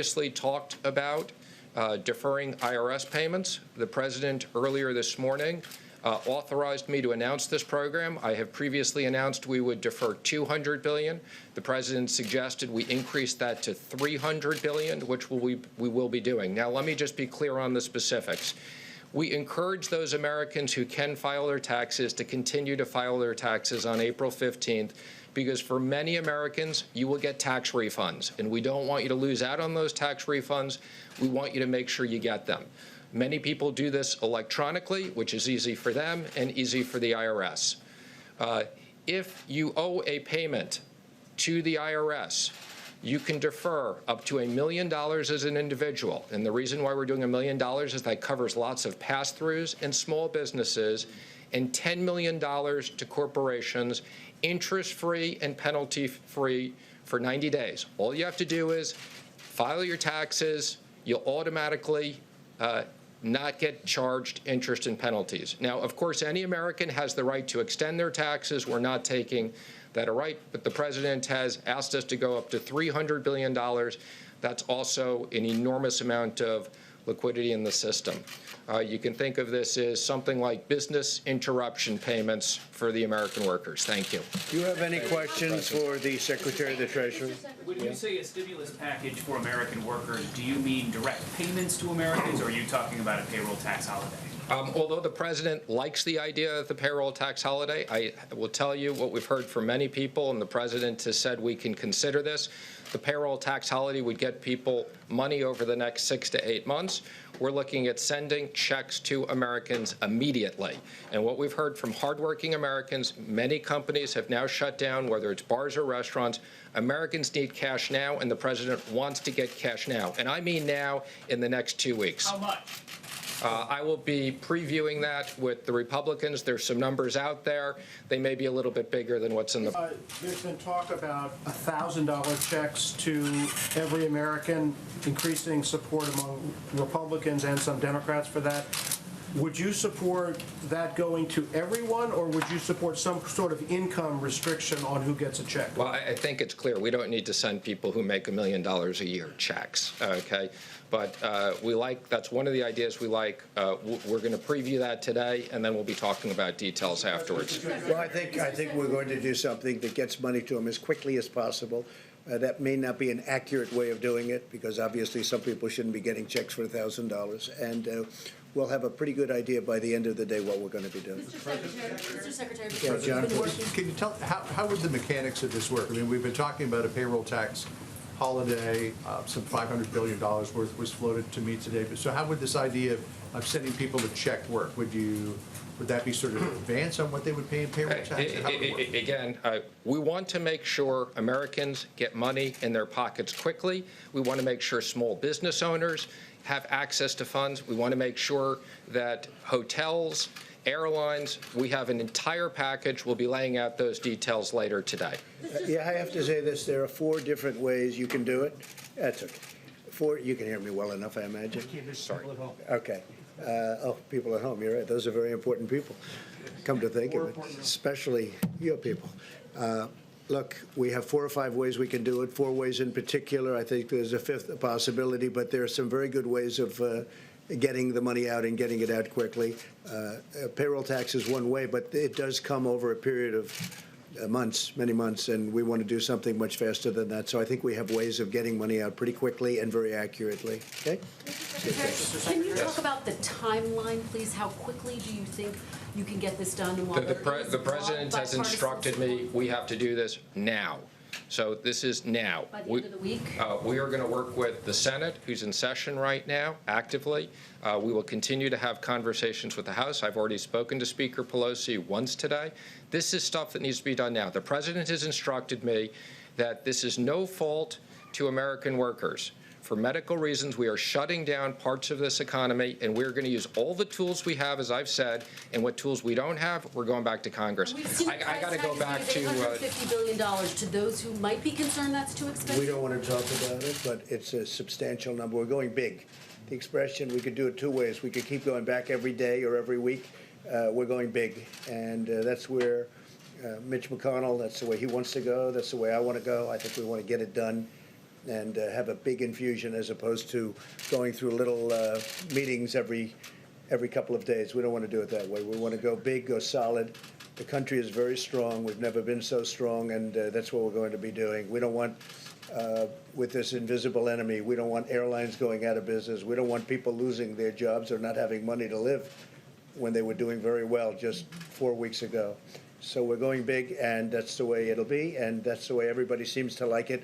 previously talked about deferring IRS payments. The President earlier this morning authorized me to announce this program. I have previously announced we would defer $200 billion. The President suggested we increase that to $300 billion, which we will be doing. Now, let me just be clear on the specifics. We encourage those Americans who can file their taxes to continue to file their taxes on April 15th, because for many Americans, you will get tax refunds, and we don't want you to lose out on those tax refunds. We want you to make sure you get them. Many people do this electronically, which is easy for them and easy for the IRS. If you owe a payment to the IRS, you can defer up to $1 million as an individual. And the reason why we're doing $1 million is that covers lots of pass-throughs and small businesses, and $10 million to corporations, interest-free and penalty-free for 90 days. All you have to do is file your taxes. You'll automatically not get charged interest and penalties. Now, of course, any American has the right to extend their taxes. We're not taking that right, but the President has asked us to go up to $300 billion. That's also an enormous amount of liquidity in the system. You can think of this as something like business interruption payments for the American workers. Thank you. Do you have any questions for the Secretary of the Treasury? When you say a stimulus package for American workers, do you mean direct payments to Americans, or are you talking about a payroll tax holiday? Although the President likes the idea of the payroll tax holiday, I will tell you what we've heard from many people, and the President has said we can consider this. The payroll tax holiday would get people money over the next 6 to 8 months. We're looking at sending checks to Americans immediately. And what we've heard from hardworking Americans, many companies have now shut down, whether it's bars or restaurants. Americans need cash now, and the President wants to get cash now. And I mean now, in the next 2 weeks. How much? I will be previewing that with the Republicans. There's some numbers out there. They may be a little bit bigger than what's in the... There's been talk about $1,000 checks to every American, increasing support among Republicans and some Democrats for that. Would you support that going to everyone, or would you support some sort of income restriction on who gets a check? Well, I think it's clear. We don't need to send people who make $1 million a year checks, okay? But that's one of the ideas we like. We're going to preview that today, and then we'll be talking about details afterwards. Well, I think we're going to do something that gets money to them as quickly as possible. That may not be an accurate way of doing it, because obviously some people shouldn't be getting checks for $1,000. And we'll have a pretty good idea by the end of the day what we're going to be doing. Mr. Secretary, Yeah, John, can you tell how would the mechanics of this work? I mean, we've been talking about a payroll tax holiday. Some $500 billion worth was floated to me today. So how would this idea of sending people a check work? Would that be sort of an advance on what they would pay in payroll tax? Again, we want to make sure Americans get money in their pockets quickly. We want to make sure small business owners have access to funds. We want to make sure that hotels, airlines, we have an entire package. We'll be laying out those details later today. Yeah, I have to say this. There are 4 different ways you can do it. That's okay. 4, you can hear me well enough, I imagine. Sorry. Okay. People at home, you're right. Those are very important people, come to think of it, especially your people. Look, we have 4 or 5 ways we can do it, 4 ways in particular. I think there's a 5th possibility, but there are some very good ways of getting the money out and getting it out quickly. Payroll tax is one way, but it does come over a period of months, many months, and we want to do something much faster than that. So I think we have ways of getting money out pretty quickly and very accurately. Okay? Can you talk about the timeline, please? How quickly do you think you can get this done? And The President has instructed me we have to do this now. So this is now. By the end of the week? We are going to work with the Senate, who's in session right now, actively. We will continue to have conversations with the House. I've already spoken to Speaker Pelosi once today. This is stuff that needs to be done now. The President has instructed me that this is no fault to American workers. For medical reasons, we are shutting down parts of this economy, and we're going to use all the tools we have, as I've said, and what tools we don't have, we're going back to Congress. I got to go back to $850 billion. To those who might be concerned that's too expensive? We don't want to talk about it, but it's a substantial number. We're going big. The expression, we could do it 2 ways. We could keep going back every day or every week. We're going big, and that's where Mitch McConnell, that's the way he wants to go. That's the way I want to go. I think we want to get it done and have a big infusion as opposed to going through little meetings every couple of days. We don't want to do it that way. We want to go big, go solid. The country is very strong. We've never been so strong, and that's what we're going to be doing. We don't want, with this invisible enemy, we don't want airlines going out of business. We don't want people losing their jobs or not having money to live when they were doing very well just 4 weeks ago. So we're going big, and that's the way it'll be, and that's the way everybody seems to like it.